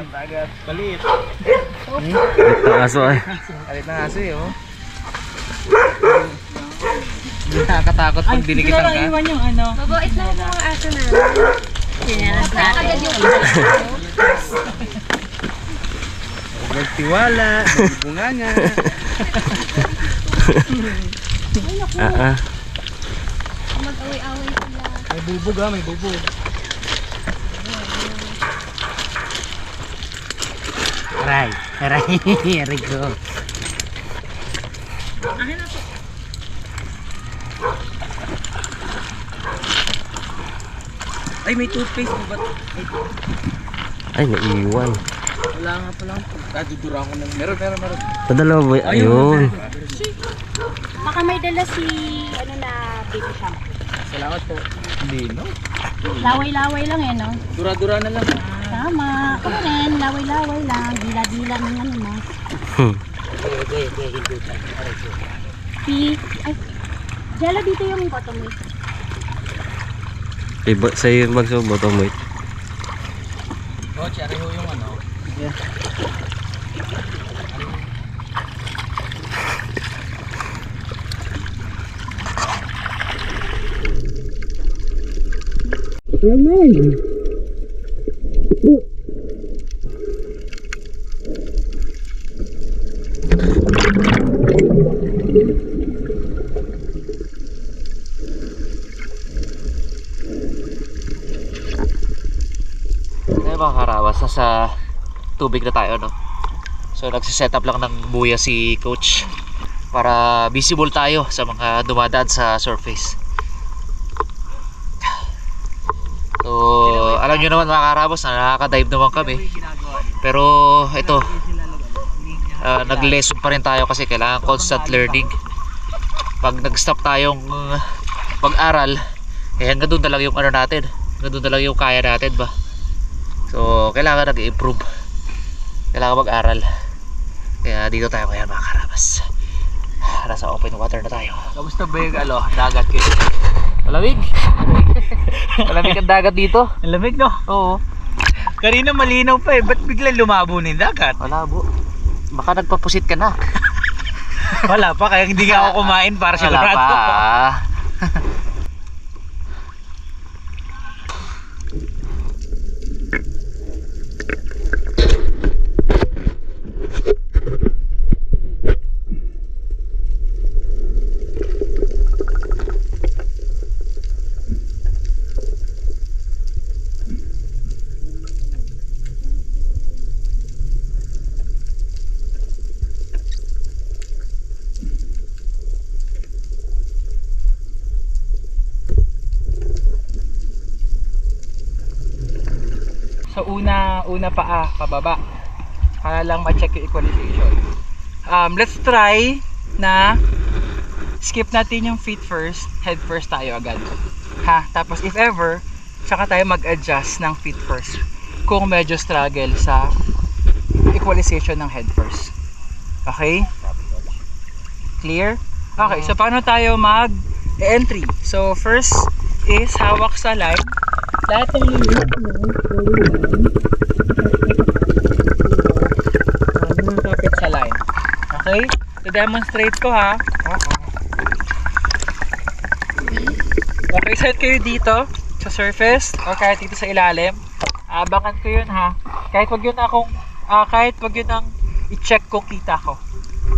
Dagat. Balit. Balit ng aso ay. Balit ng aso eh, oh. Hindi nakakatakot pag dinikitan ka. Iwan yung ano. Mabait lang po ang aso na. Sinalas natin. Magtiwala, bunganga. Mag-away-away sila. May bubog ha, may bubog. Aray. Aray ko. Ay, may toothpaste mo ba? Ay, naiwan. Wala nga pala. Kadudura ko lang. Meron. Sa dalawa ba? Ayun. Baka may dala si, ano na, baby shampoo. Salamat po. Hindi, no? Laway-laway lang eh, no? Dura-dura na lang. Tama. Ako rin, laway-laway lang. Dila-dila ng ano na. Ay, Jella, dito yung bottom weight. Iba sa'yo magsuboto mo. Oh, tsari ho yung ano. Yeah. Mga karawas, nasa tubig na tayo, no? So nagsiset up lang ng buya si coach para visible tayo sa mga dumadaan sa surface. So alam nyo naman mga karawas na nakaka-dive naman kami, pero ito nag-lesson pa rin tayo kasi kailangan constant learning. Pag nag-stop tayong pag-aral, hanggang doon na lang yung ano natin, hanggang doon na lang yung kaya natin ba. So, kailangan nag-improve. Kailangan mag-aral. Kaya dito tayo ngayon mga karabas. Nasa open water na tayo. Kamusta ba yung dagat kayo? Malamig. Malamig ang dagat dito. Ang lamig, no? Oo. Kanina malinaw pa eh. Ba't biglang lumabo na yung dagat? Wala po. Baka nagpapusit ka na. Wala pa, kaya hindi nga ako kumain para Wala sigurado. pa. So una paa, pababa. Para lang ma-check yung equalization. Let's try na skip natin yung feet first, head first tayo agad. Ha? Tapos if ever, tsaka tayo mag-adjust ng feet first. Kung medyo struggle sa equalization ng head first. Okay? Clear? Okay, so paano tayo mag-entry? So first is hawak sa line. Lahat ng limit mo, kapit sa line. Okay? So demonstrate ko ha. Okay, set kayo dito sa surface o kahit dito sa ilalim. Abangan ko yun ha. Kahit wag yun ang i-check kung kita ko.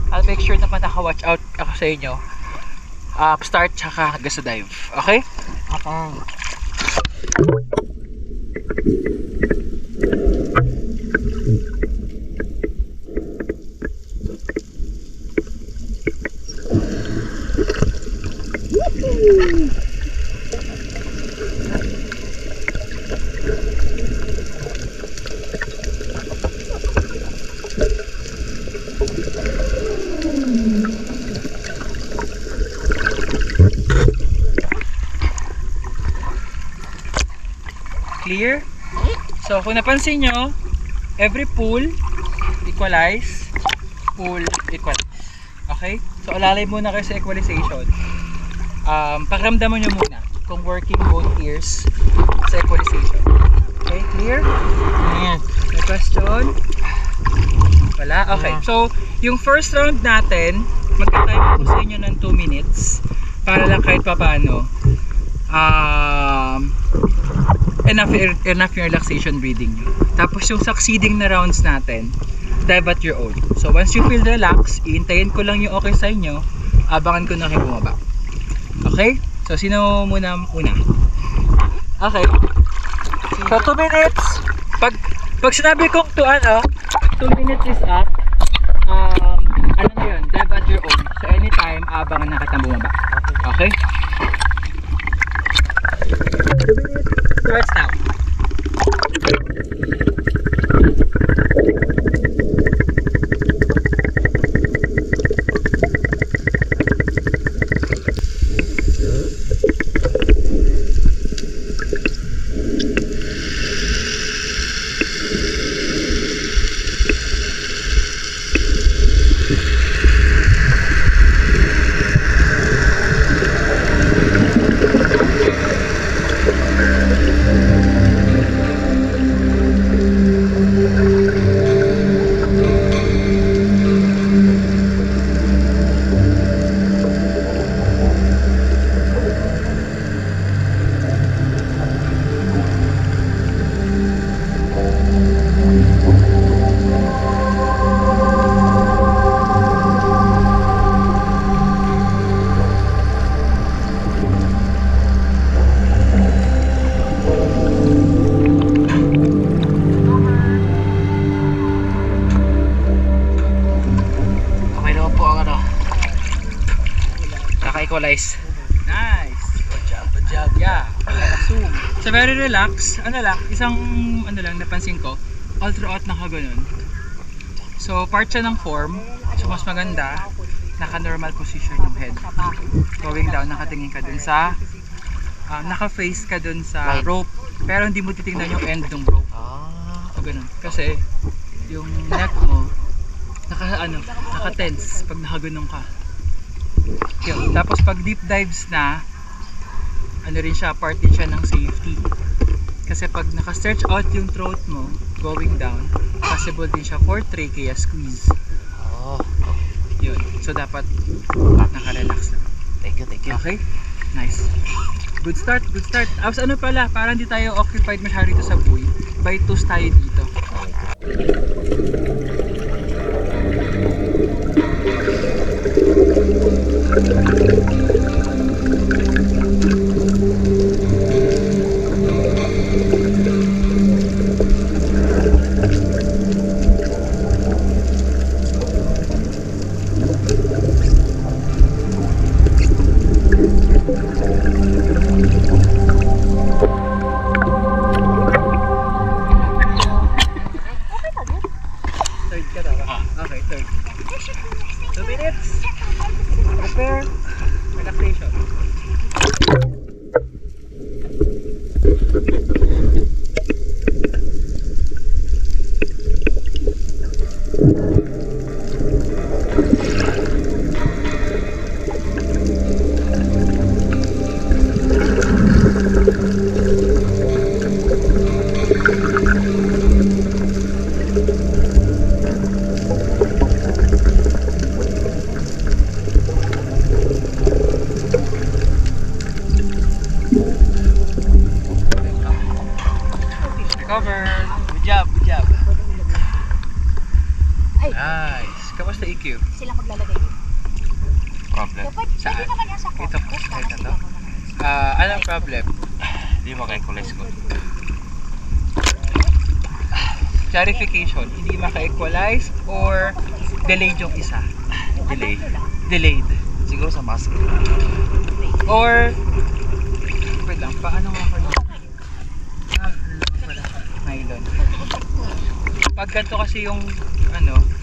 I'll make sure naman naka-watch out ako sa inyo. Start tsaka hanggang sa dive. Okay? Okay. Clear? So kung napansin nyo, every pull equalize, pull equalize. Okay? So alalay muna kayo sa equalization. Pakiramdaman nyo muna kung working both ears sa equalization. Okay? Clear? Ayan. Let's question? Wala? Okay. So, yung first round natin, magka-time ako sa inyo ng 2 minutes para lang kahit papaano enough yung relaxation breathing nyo. Tapos yung succeeding na rounds natin, dive at your own. So, once you feel relaxed, iintayin ko lang yung okay sa inyo, abangan ko na kayo bumaba. Okay? So, sino muna una? Okay. So, 2 minutes. Pag sinabi kong 2 minutes is up, ano na yun, dive at your own. So, anytime, abangan na kitang bumaba. Okay? 2 minutes starts now. Equalize. Nice. Good job. Yeah. Assume. So very relax. Ano lang, isang napansin ko, all throughout nakaganon. So part siya ng form. So mas maganda, naka-normal position yung head. Going down, nakatingin ka dun sa naka-face ka dun sa rope. Pero hindi mo titingnan yung end ng rope. So ganun. Kasi yung neck mo naka-tense pag nakaganong ka. Yun. Tapos pag deep dives na, rin siya, part din siya ng safety. Kasi pag naka-stretch out yung throat mo, going down, possible din siya for trachea squeeze. Yun. So dapat naka-relax lang. Thank you. Okay? Nice. Good start. Tapos ano pala, para hindi tayo occupied masyado dito sa buoy, by twos tayo dito. Third ka daw. Okay, third. 2 minutes. Prepare. Relaxation. Recover. Good job. Ay. Nice. Kamusta EQ? Sila maglalagay dito. Problem. Pwede naman yan sa Ito, course. kahit na to. Anong problem? Hindi maka-equalize ko. Clarification, hindi maka-equalize or delayed yung isa? Delayed. Siguro sa mask. Or, wait lang, paano nga pala? Nylon. Pag ganito kasi yung,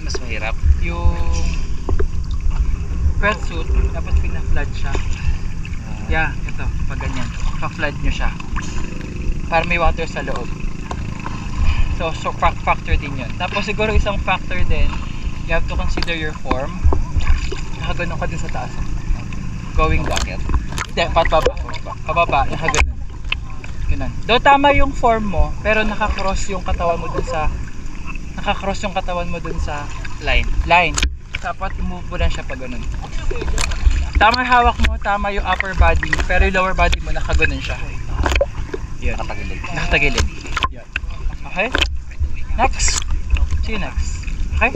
Mas mahirap. yung wetsuit, dapat pina-flood siya. Yeah, ito, pag ganyan. Pa-flood nyo siya. Para may water sa loob. So factor din yun. Tapos siguro isang factor din, you have to consider your form. Nakaganon ka din sa taas. Going down. Hindi, pababa, nakaganon. Ganun. Though tama yung form mo, pero nakakross yung katawan mo dun sa nakakross yung katawan mo dun sa Line. line. Dapat move mo lang siya pag ganun. Tama yung hawak mo, tama yung upper body, pero yung lower body mo nakaganon siya. Yun. Nakatagilid. Yun. Okay? Next. See you next. Okay?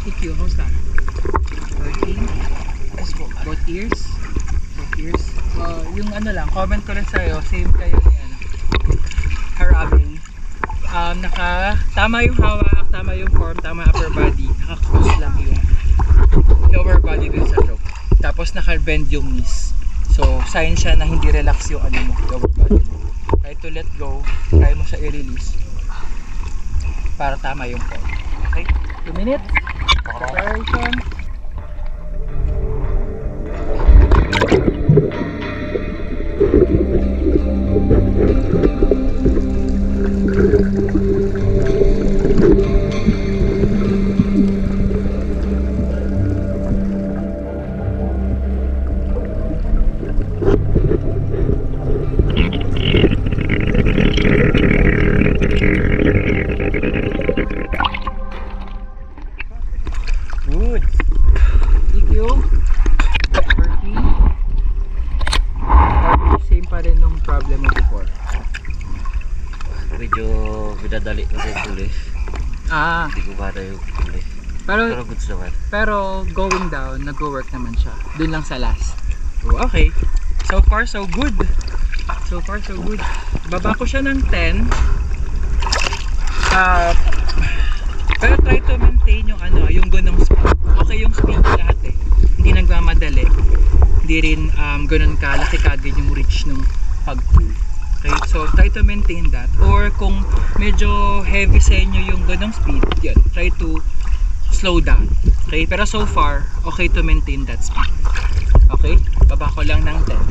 EQ, how's that? Working? Both ears? Both ears? Yung ano lang, comment ko lang sa'yo, same kayo ni ano, Harabe. Tama yung hawak, tama yung form, tama yung upper body, naka-cross lang yung lower body dun sa rope. Tapos naka-bend yung knees. So, sign siya na hindi relax yung ano mo, lower body mo. Try to let go, try mo siya i-release para tama yung form. Okay? 2 minutes. Preparation. Good. EQ. Working. Same pa rin nung problem mo before. Medyo binadali kasi yung pulis. Hindi ko ba yung pulis. Pero Pero goods naman. going down, nag-work naman siya. Dun lang sa last. So, okay. So far, so good. So far, so good. Baba ko siya ng 10. Pero try to maintain yung ano, yung ganong speed. Okay yung speed lahat eh. Hindi nagmamadali. Hindi rin ganun kalaki kagad yung reach ng pag-pull. Okay, so try to maintain that. Or kung medyo heavy sa inyo yung ganong speed, yun, try to slow down. Okay, pero so far, okay to maintain that speed. Okay, baba ko lang ng 10.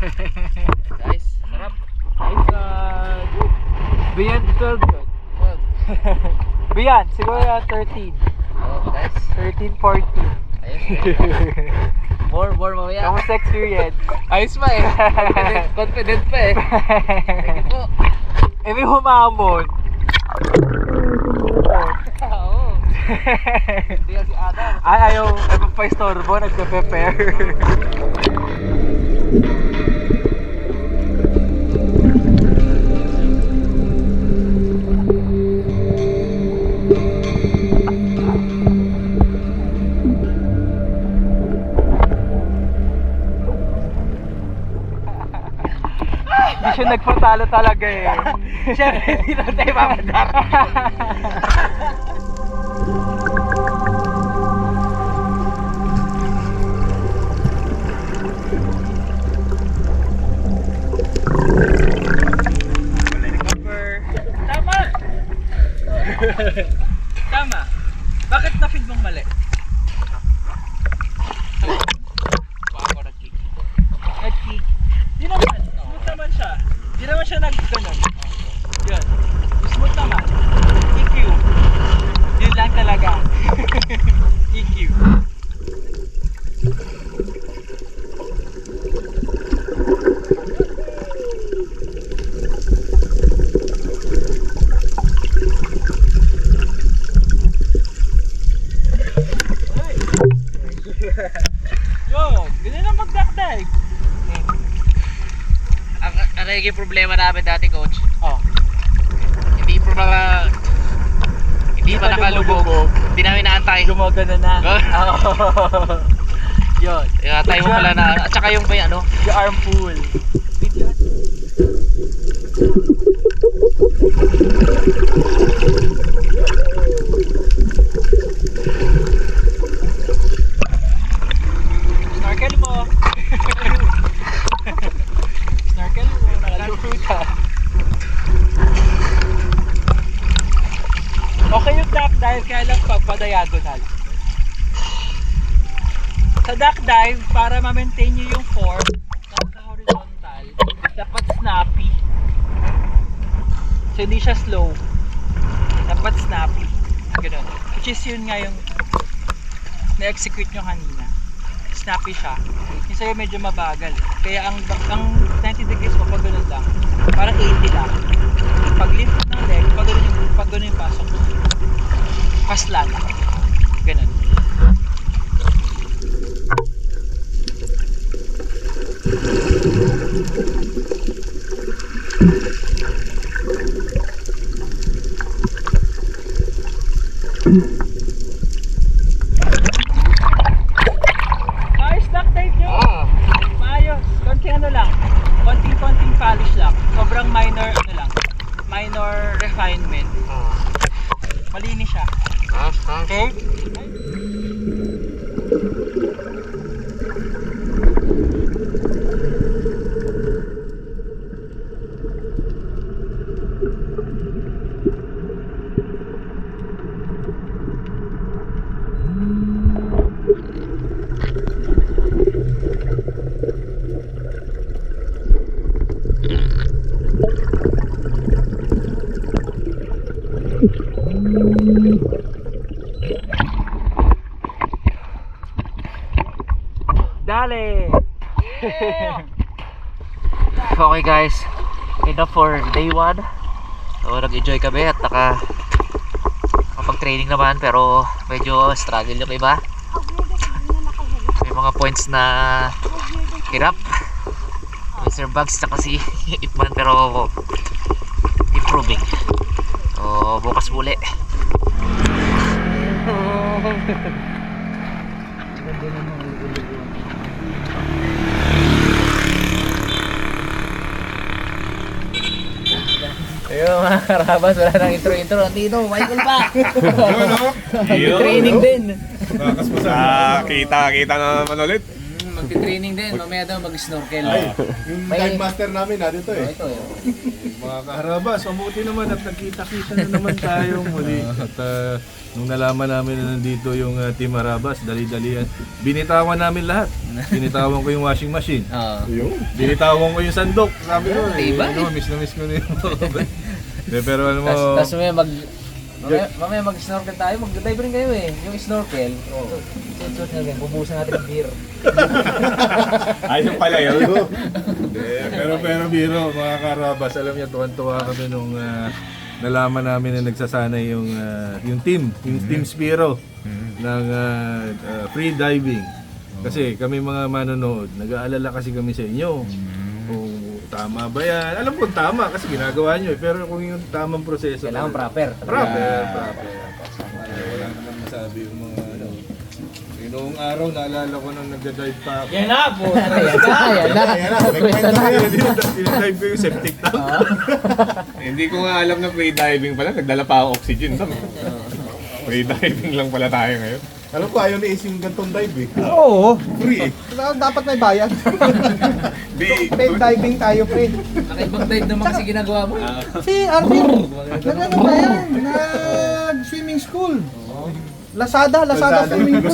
Guys, sarap. Nice one. Beyond 12 yun. Beyond, siguro 13. guys. 1340. Ayos. More mamaya. Kamusta experience? Ayos pa eh. Confident pa eh. Thank you po. Eh, may humamon. Oo. Hindi yan si Adam. Ay, ayaw pa istorbo, nagpe-prepare. Hindi siya nagpatalo talaga eh. Siyempre, hindi na tayo mamadar. Tama! Tama! Bakit na-feed mong mali? Baka ako nag-kick. Nag-kick? Di naman, smooth naman siya. Di naman siya nag-ganon. Yun. Smooth naman. EQ. Yun lang talaga. EQ. Yo, ganyan lang mag-duck dive. Ang nagiging problema namin dati, coach, Oh. hindi pa nakalubog. Hindi namin naantay. Gumagana na. Oh. Yun. Tayo mo pala na, at saka yung may ano, Yung arm pull. Video. Snorkel mo. Snorkel mo. Nakalutan. Okay yung duck dive, kaya lang pagpa-diagonal. Sa duck dive, para ma-maintain nyo yung form, nasa horizontal, dapat snappy. So hindi siya slow. Dapat snappy. Ganun. Which is yun nga yung na-execute nyo kanina. Snappy siya. Yung sa'yo medyo mabagal. Kaya ang 90 degrees mo, pag ganun lang. Parang 80 lang. Pag lift ng leg, pag ganun yung pasok mo. Paslat. Ganun. Maayos duck dive nyo. Maayos. Konting ano lang. Konting polish lang. Sobrang minor ano lang. Minor refinement. Malinis siya. Okay? Dale! Okay guys, enough for day 1. So nag-enjoy kami at kapag-training naman, pero medyo struggle yung iba. May mga points na hirap. Mr. Bugs tsaka si Itman, pero improving. So bukas muli. ayun mga karabas, wala nang intro. Andito, Michael pa. Training din. Kita na naman ulit. Magti-training din, mamaya daw mag-snorkel. Yung dive master namin dito eh. Ito eh. Mga kaharabas, mabuti naman at nagkita-kita na naman tayo muli. At nung nalaman namin na nandito yung Team Harabas, dali-dalian. Binitawan namin lahat. Binitawan ko yung washing machine. Binitawan ko yung sandok. Sabi ko, diba? miss na miss ko na yung pero ano mo, Tapos may Mamaya mag-snorkel tayo, mag-dive rin kayo eh. Yung snorkel, suit na rin, bubusan natin ng beer. Ayun pala yun. pero biro, mga karabas, alam niyo, tuwan-tuwa kami nung nalaman namin na nagsasanay yung team Spiro ng free diving. Kasi kami mga manonood, nag-aalala kasi kami sa inyo. Kung tama ba yan? Alam ko tama kasi ginagawa nyo eh. Pero kung yung tamang proseso. Kailangan proper. Proper. Wala naman masabi yung mga ano. Noong araw, naalala ko nang nagda-dive pa ako. Yan na po! Yan na! Dinidive ko yung septic tank. Hindi ko nga alam na free diving pala. Nagdala pa ako oxygen. Free diving lang pala tayo ngayon. Alam ko ayaw ni Ising gantong dive eh. Oo. Free eh. Dapat may bayad. Di, Paid diving tayo, pre. Nakaibang dive naman kasi ginagawa mo. Si Arvin, nag-ano ba yan? Nag-swimming school. Lazada swimming pool.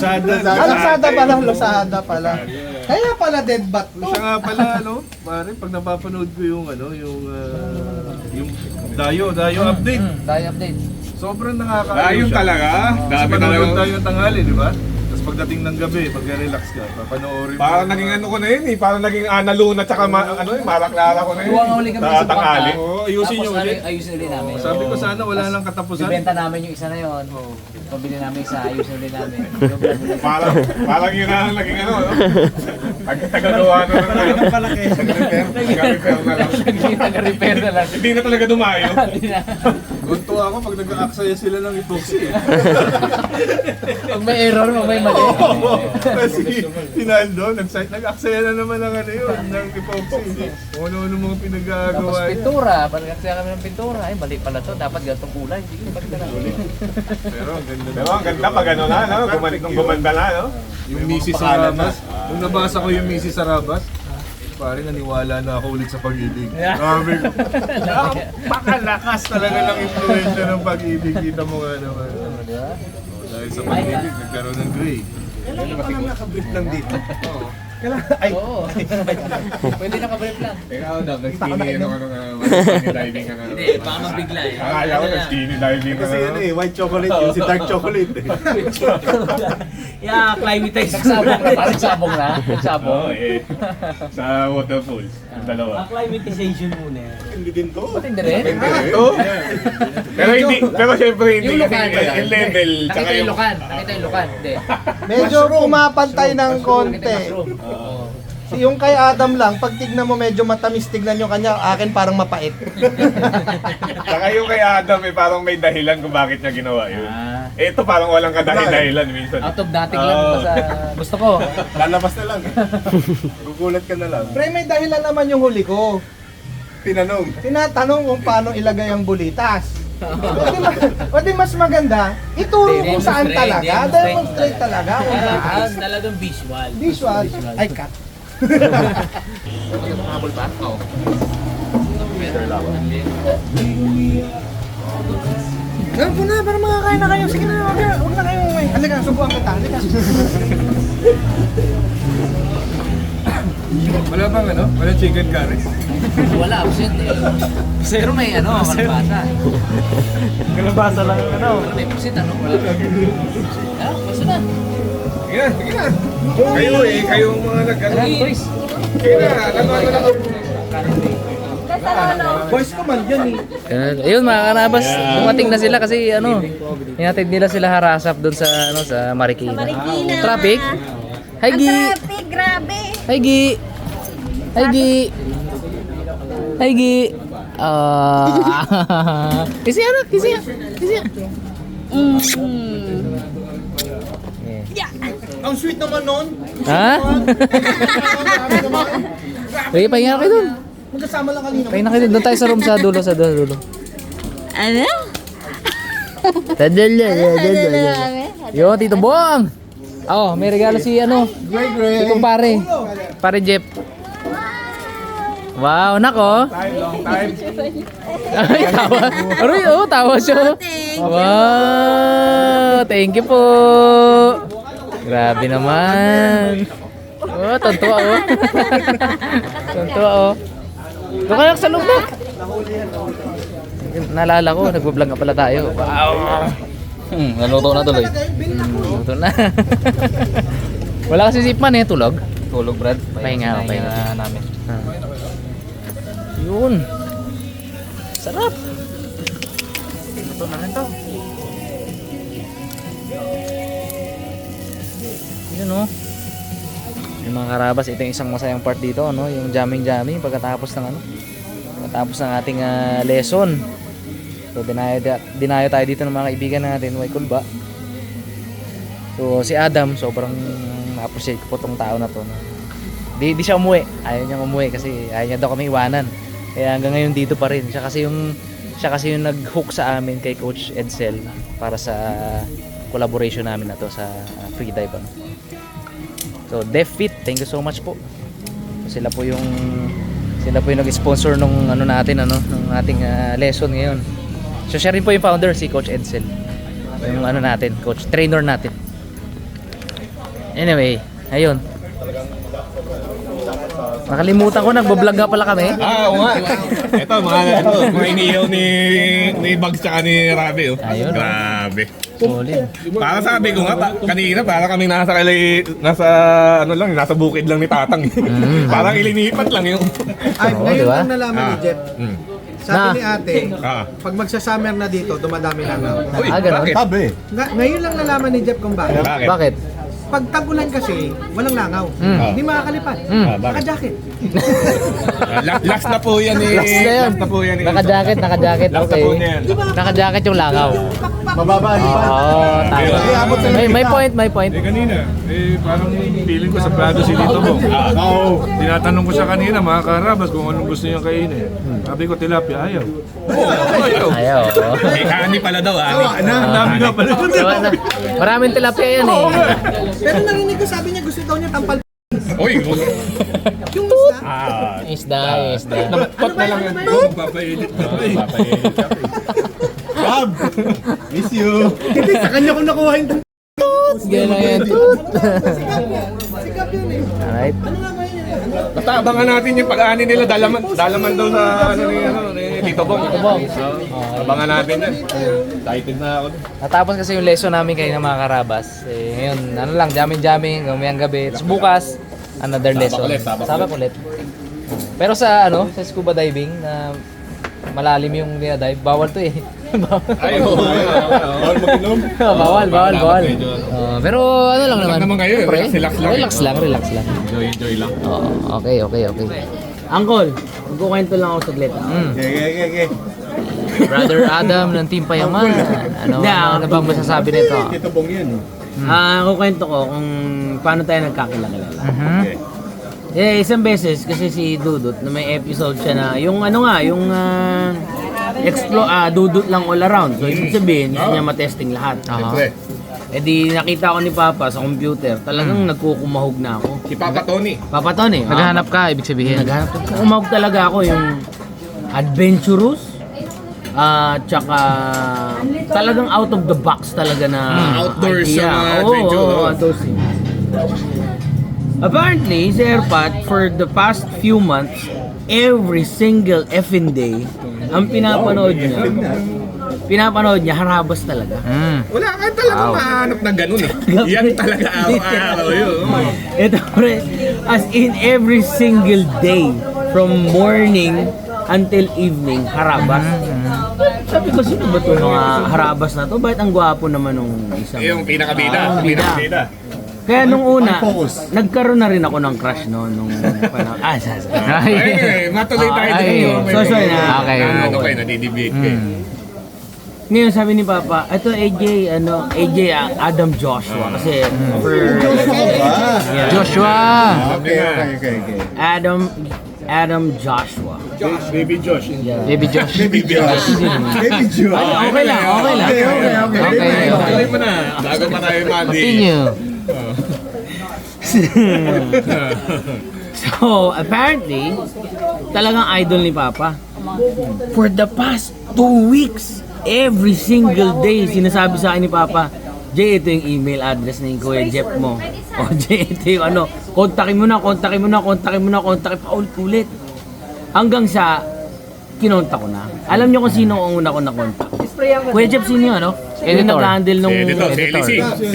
Lazada pala. Kaya pala dead bat to. Siya nga pala, ano, pare, pag napapanood ko yung, yung Dayo update. Tayo update. Sobrang nakakaayaw ayun siya. talaga. Dami Kasi manonood talaga. tayo ng tanghali, di ba? Tapos pagdating ng gabi, pagka-relax ka, papanoorin mo. Parang naging ano ko na yun eh. Parang naging Ana Luna tsaka Mara Clara ko na yun. Kuha nga uli kami Sa sa tanghali. bangka. Oo, ayusin nyo ulit. Ayusin ulit namin. Sabi ko sana wala nang katapusan. Bibenta namin yung isa na yun. Pabili namin isa, ayusin ulit namin. Parang yun ang naging ano. Tagagawa na lang. Taga-repair na lang. Taga-repair na lang. Hindi na talaga dumayo. Gunto ako pag nag-aaksaya sila ng epoxy. Pag may error, pag may mali. Kasi Pinaldo, nag-aksaya na naman ng ano yun, ng epoxy. Kung ano-ano mga Tapos pinag-aagawa niya. pintura, pagkakasaya kami ng pintura, ay mali pala to, dapat ganitong kulay. Sige, balik na lang. Pero ang ganda Pero ang ganda pag ano na, no? Nung gumanda na, no? Yung Mrs. Sarabas. Nung nabasa ko yung Mrs. Sarabas, pare naniwala na ako ulit sa pag-ibig. Sabi ko, napakalakas talaga ng influensya ng pag-ibig. Kita mo nga naman. Dahil sa pag-ibig, nagkaroon ng gray. Kailangan pa lang nakabrief lang dito. Oo. Pwede nakabrief lang. Ikaw daw, nag-skinny diving ka na. Hindi, baka mabigla eh. Akala ko nag-skinny diving ka Kasi na. ano eh, white chocolate yun, si dark chocolate eh. Yeah, climatize sabong na. Parang sabong na. Sabong. Oo eh. Sa waterfalls, yung dalawa. Acclimatization muna. Hindi din to. Ba't hindi rin? Pero syempre hindi Yung kasi lukan. yung level. Nakita yung lukan. Nakita yung lukan. Hindi. Medyo pumapantay ng Nakita konti. yung mushroom. Yung kay Adam lang, pag tignan mo medyo matamis, tignan nyo kanya, akin parang mapait. Saka yung kay Adam eh, parang may dahilan kung bakit niya ginawa yun. Ito parang walang kadahilan minsan. Out of dating lang basta gusto ko. Lalabas na lang. Gugulat ka na lang. Pre, may dahilan naman yung huli ko. Tinanong. Tinatanong kung paano ilagay ang bulitas. O di mas maganda, ituro kung saan talaga. Demonstrate talaga kung saan. Talagang visual. Visual. Ay, cut. Habol ba? Oo. Ganun po na, para makakain na kayo. Sige na, huwag na kayo. Halika, subuhan kita. Halika. Wala bang ano? Wala chicken curry? Wala, absent eh. Pero may ano, kalabasa. Kalabasa lang ano. May absent ano, wala. Ah, basta na. Sige na. Kayo eh, kayo mga nag-ano. Boys. Sige na, ano na ako. Boys ko man yun eh. Ayun mga kanabas, dumating na sila kasi ano, hinatid nila sila harasap doon sa ano sa Marikina. Marikina. Traffic. Hi Gi. Traffic, grabe. Hi Gi. Hi Gi. Hi Gi. Kisi ano? Kisi. Ang sweet naman nun. Ha? Sige, pahinga kayo doon. Magkasama lang kanina. Pahinga kayo doon. Doon tayo sa room sa dulo, sa dulo. Ano? Yo, Tito Bong! Oh, may regalo si ano? Si kumpare. Pare Jeff. Wow, nako. Long time. Ay, tawa. Aroy, oh, tawa siya. Wow, thank you po. Grabe naman. Oh, tontuwa oh. Tontuwa oh. Doon kayo sa loob na. naalala ko, nagbablog nga pala tayo. Wow! Naluto na tuloy. Naluto na. Wala kasi si Ipman eh, tulog. Tulog, Brad. Pahinga namin. Yun. Sarap. Ito na rin to. Yun oh. Yung mga karabas, ito yung isang masayang part dito, no? Yung jamming pagkatapos ng ating lesson. So dinayo tayo dito ng mga kaibigan natin, may kulba. So si Adam, sobrang na-appreciate ko po tong tao na to. No? Di siya umuwi. Ayaw niya umuwi kasi ayaw niya daw kami iwanan. Kaya hanggang ngayon dito pa rin. Siya kasi yung nag-hook sa amin kay Coach Edsel para sa collaboration namin na to sa free dive. Ano? So DevFit, thank you so much po. Sila po yung nag-sponsor nung nung ating lesson ngayon. So siya rin po yung founder, si Coach Edsel. Yung natin, coach, trainer natin. Anyway, ayun. Nakalimutan ko, nagbo-vlog nga pala kami. Oo nga. Ito, mga iniyaw ni Bugs tsaka ni Rabi. Oh. Ayun. Grabe. Solid. Para sabi ko nga, kanina para kami nasa bukid lang ni Tatang. Parang ilinipat lang yung... Ay, Oo, ngayon diba? lang nalaman ni Jeff. Sabi Na. ni ate, pag magsa-summer na dito, dumadami langaw. Uy, ganun. bakit? Ngayon lang nalaman ni Jeff kung bakit. Bakit? Pag tag-ulan kasi, walang langaw. Hindi makakalipad. Mm. Naka-jacket. Last na po yan eh. Last na yun. Last na po yan eh. Naka-jacket. Last na Okay. po niyan. Naka-jacket yung langaw. Mababa, Oo, tama. May point. Eh kanina, parang feeling ko sagrado si Tito Bong. Tinatanong ko siya kanina, mga karabas, kung anong gusto niya kainin. Sabi ko, tilapia, ayaw. Ayaw. Eh, ani pala daw, ani. Ang dami nga pala. Maraming tilapia yan eh. Pero narinig ko, sabi niya gusto daw niya tampal. Uy, Yung isda. Isda. Pot na lang yan. Papailit pa. Miss you. Hindi, sa kanya ko nakuha yung Gano'n yan. sikap yun eh. Alright. Basta abangan natin yung pag-ani nila. Dalaman daw sa ni Tito Bong. Abangan natin yan. Excited na ako. Natapos kasi yung lesson namin kayo ng mga karabas. Ngayon, jamming, gamayang gabi. Tapos bukas, another lesson. Sabak ulit. Pero sa scuba diving, na malalim yung dive, bawal to eh. Ay, bawal mag-inom. bawal. Pero lang naman. naman kayo, Pre, relax lang. relax lang. Enjoy lang. Okay. Uncle, magkukwento lang ako saglit. Okay. Brother Adam ng Team Payaman. Ano bang masasabi nito? Tito Bong yun. Kukwento ko kung paano tayo nagkakilala. Mhm. Isang beses kasi si Dudut na may episode siya na yung Dudut lang all around. So ibig sabihin, gusto niya matesting lahat. Siyempre. Di nakita ko ni Papa sa computer, talagang nagkukumahog na ako. Si Papa Tony. Papa Tony, Naghahanap ka, ibig sabihin. naghanap. Kumahog talaga ako yung adventurous, tsaka talagang out of the box talaga na Outdoors idea. na adventure, no? Outdoors. Apparently, si Airpat, for the past few months, every single effing day, ang pinapanood niya, harabas talaga. Wala ka talaga mahanap na ganun eh. Yan talaga araw-araw yun. Ito, pre, as in every single day, from morning until evening, harabas. Sabi ko, sino ba itong mga harabas na to? Bakit ang gwapo naman nung isang... Yung pinakabida. bida. Pinakabida. Kaya nung una, nagkaroon na rin ako ng crush nung panahon. Ay, matuloy tayo dito. Sorry na. Okay. Ano kayo, nadidebate kayo. Ngayon sabi ni Papa, ito AJ Adam Joshua. Kasi Joshua! Okay. Adam Joshua. Baby Josh. Baby Josh. Baby Josh. Okay lang. Okay. Tuloy mo na. Bago pa tayo mandi. Continue. So, apparently, talagang idol ni Papa. For the past 2 weeks, every single day, sinasabi sa akin ni Papa, Jay, ito yung email address ng Kuya Jeff mo. O Jay, ito yung kontakin mo na, paulit-ulit. Hanggang sa kinonta ko na. Alam niyo kung sino ang una ko na-contact? Kuya Jeff, sino yun, ano? Yung Editor. nag-handle nung... Editor, si LC.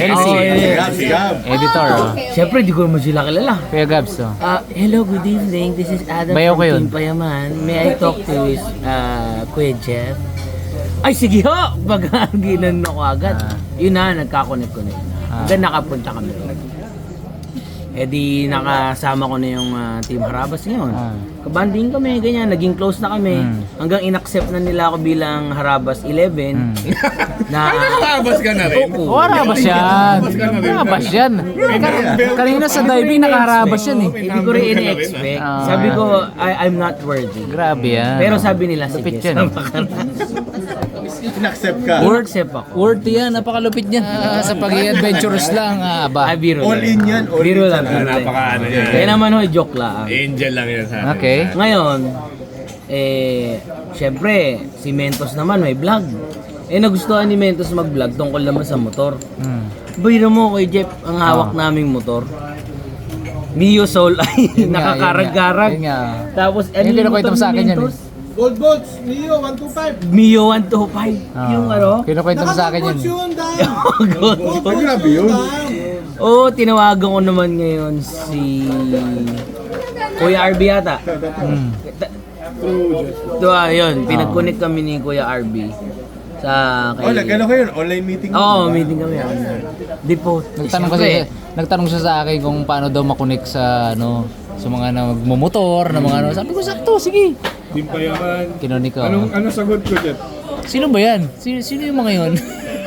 Oh, yeah. Editor, oh. Siyempre, di ko naman sila kilala. Kuya Gabs, oh. Hello, good evening. This is Adam Bayaw ko from yun. Team Payaman. May I talk to his Kuya Jeff? Ay, sige ho! Baga, ginan ako agad. Yun na, nagkakonect-connect na. Hanggang nakapunta kami. Eh di nakasama ko na yung Team Harabas ngayon. Kabanding kami, ganyan, naging close na kami. Hanggang inaccept na nila ako bilang Harabas 11. Na Nakakabas ka na rin. Oh, harabas yan. Harabas yan. Kanina sa diving, nakaharabas yan eh. hindi ko rin in-expect. Sabi ko, I'm not worthy. Grabe yan. Pero sabi nila, sige, Lupit yan, eh. sama ka na. In-accept ka. Inaccept ako. Worthy yan, napakalupit yan. Sa pag-i-adventurous lang, ba? Ay, biro All lang. in yan, all Biro in lang. talaga. biro lang. Napaka ano yan. Kaya naman ho, joke lang. Angel lang yan sa atin. Okay. Ngayon, syempre, si Mentos naman may vlog. Nagustuhan ni Mentos mag-vlog tungkol naman sa motor. Biro mo kay Jeff, ang hawak naming motor. Mio Soul ay nakakarag-karag. Yun nga. Tapos, Yung kinukwento mo sa akin yan, Gold Bolts, Mio, 125. Mio 125. Yung ano? Kinukwento mo sa akin yun. Yun, dahil. Gold. Grabe yun. Oo, tinawagan ko naman ngayon si Kuya RB yata. Yun, pinag-connect kami ni Kuya RB sa kay... Gano'n kayo? Online meeting? Oo, meeting kami. Di po. Nagtanong siya sa akin kung paano daw makonek sa sa mga nagmumotor, na mga Sabi ko, sakto, sige. Team Payaman. Kinunik ko. Ano sagot ko dyan? Sino ba yan? Sino yung mga yun?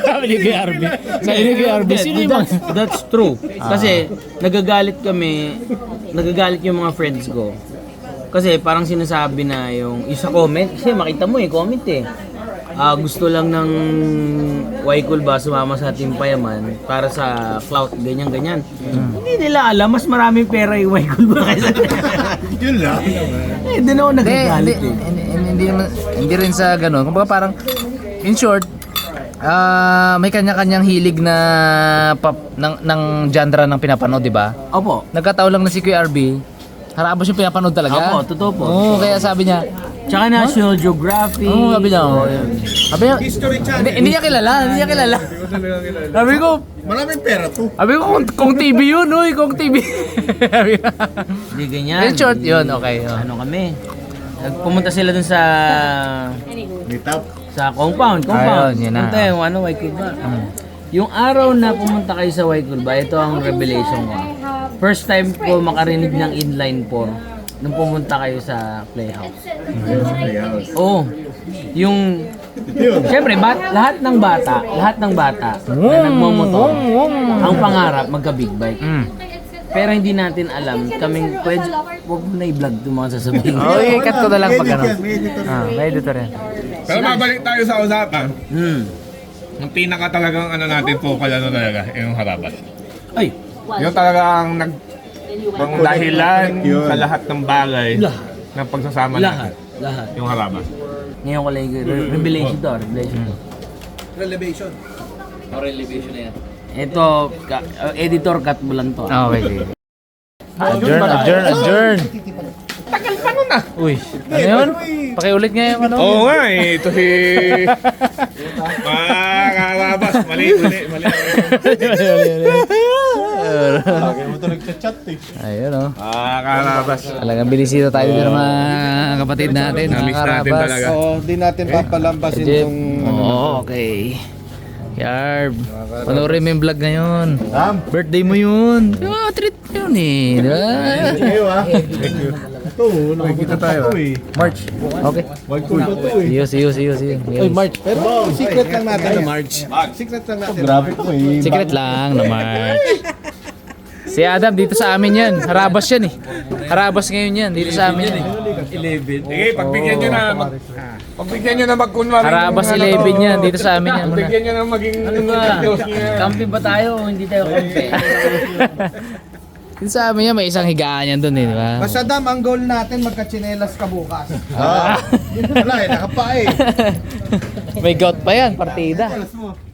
Sabi ni Kuya RB. Sabi ni Kuya RB, sino yung mga... That's true. Kasi nagagalit yung mga friends ko. Kasi parang sinasabi na yung sa comment, kasi makita mo comment eh. Gusto lang ng Waikul ba sumama sa Team Payaman para sa clout, ganyan-ganyan. Hindi nila alam, mas maraming pera yung Waikul ba kaysa Yun lang. doon ako nagagalit eh. Hindi rin sa ganun. Kumbaga parang, in short, may kanya-kanyang hilig na ng genre ng pinapanood, di ba? Opo. Nagkataon lang na si Kuya RB, harabas yung pinapanood talaga. Opo, totoo po. Oo, kaya sabi niya, Tsaka National Geographic. oo, sabi niya, sabi niya, History Channel. hindi niya kilala. Sabi ko, Maraming pera to. sabi ko, kung TV yun, kung TV. Sabi ko, Hindi ganyan. in short, yun, okay. Ano kami? Pumunta sila dun sa Meet up. compound. Ayun, yun na. Punta yung Waikul ba? Yung araw na pumunta kayo sa Waikul ba, ito ang revelation ko. First time ko makarinig ng inline 4 nung pumunta kayo sa Playhouse. Oo. Yung siyempre, lahat ng bata na nagmomotor, ang pangarap magka-big bike. Pero hindi natin alam, kaming pwede, huwag mo na i-vlog itong mga sasabihin. Ikat ko na lang pag ano. May editor. May editor yan. Pero mabalik tayo sa usapan. Hmm. Yung pinaka talagang natin focal talaga, yung Harabas. Ay, Yung talagang ang dahilan sa lahat ng bagay ng pagsasama natin. lahat. Yung Harabas. Ngayon ko lang yung revelation to. Relevation. Ito, editor cut mo lang to. Okay, sige. Adjourn. Tagal pa nun ah. Uy, ano yun? Pakiulit nga yung ano. Oo nga eh. Ito si... Harabas. Mali. Lagi mo ito nagchat-chat eh. Ayun o. Harabas. Talagang binisita tayo dito ng mga kapatid natin. Mga Na-miss natin karabas. talaga. So, di natin papalampasin Jeff. yung... Oo, okay. Yarb. Panoorin mo yung vlog ngayon. Ram. Birthday mo yun. Treat yun eh. Diba? Kayo ah. Ito, nakikita tayo eh. March. Okay. Wag ko ito eh. See you. Uy, March. Pero secret lang natin na March. Secret lang natin. Grabe ko eh. Secret lang na March. Si Adam, dito sa amin yan. Harabas yan eh. Harabas ngayon yan. Dito sa amin yan eh. Sige, pagbigyan nyo na. Pagbigyan nyo na magkunwari. Harabas 11 yan. Dito sa amin yan. Pagbigyan nyo na maging... Ano ba? Kampi ba tayo? Hindi tayo kampi. Dito sa amin yan, may isang higaan yan dun eh. Di ba? Basta Dam, ang goal natin magkachinelas ka bukas. Wala eh, nakapa eh. May gout pa yan, partida. Chinelas mo.